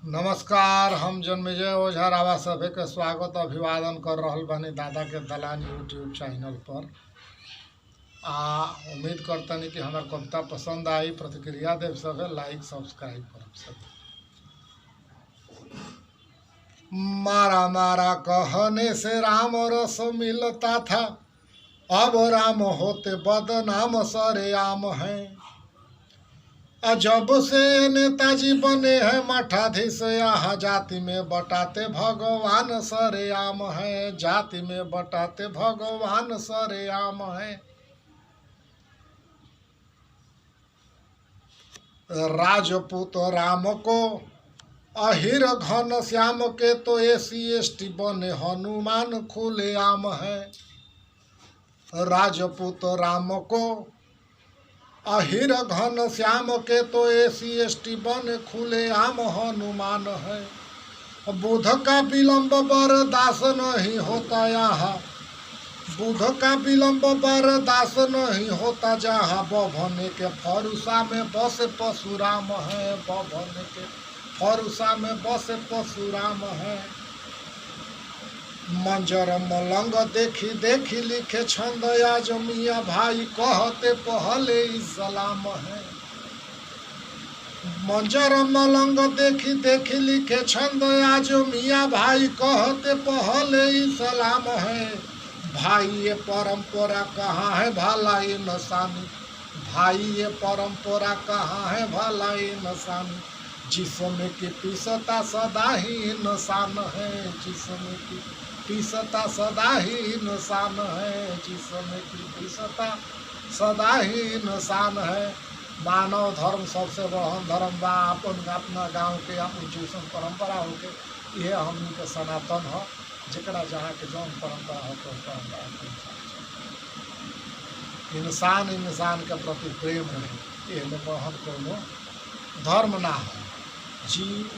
नमस्कार। हम जन्मेजय ओझा रावा सभे के स्वागत अभिवादन कर रहल बानी दादा के दलान यूट्यूब चैनल पर। उम्मीद करतनी कि हमार कविता पसंद आई। प्रतिक्रिया देव सभे, लाइक सब्सक्राइब करब सभे। मारा मारा कहने से राम रस मिलता था, अब राम होते बदनाम सरेआम है। जब से नेताजी बने हैं मठाधीश, यहाँ जाति में बटाते भगवान सरेआम है। जाति में बटाते भगवान सरेआम है। राजपूत राम को अहिर घन श्याम के तो SC ST बने हनुमान खुलेआम है। राजपूत राम को अहिर घन श्याम के तो SC ST बन खुलेआम हनुमान है। बुध का विलंब बर्दाश्त नहीं होता यहाँ, बुध का विलंब बर्दाश्त नहीं होता जहाँ बभने के फरुसा में बसे परशुराम है। बभने के फरुसा में बसे परशुराम है। मंजर मलंग देखी देखी लिखे छंद, आज मियाँ भाई कहते पहले इस्लाम है। मंजर मलंग देखी देखी लिखे छंद, आज मियाँ भाई कहते पहले इस्लाम है। भाई ये परंपरा कहाँ है भला ये नसानी, भाई ये परंपरा कहाँ है भला ये नसानी। जिसमें की पीसता सदा ही इंसान है, जिसमें की पीसता सदा ही इंसान है, जिसमें की पीसता सदा ही इंसान है। मानव धर्म सबसे बड़हन धर्म बा। अपना गाँव के जैसन परंपरा होके यह हमनी के सनातन है। जरा जहाँ के जौन परंपरा हो तो परंपरा इंसान इंसान के प्रति प्रेम रहे, ये बड़हन कोनो धर्म ना हो। जीव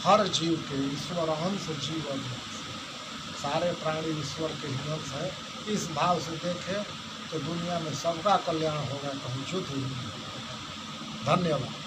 हर जीव के ईश्वर अंश जीवन सारे प्राणी ईश्वर के ही अंश है। इस भाव से देखें तो दुनिया में सबका कल्याण होगा, कहीं युद्ध ही नहीं होगा। धन्यवाद।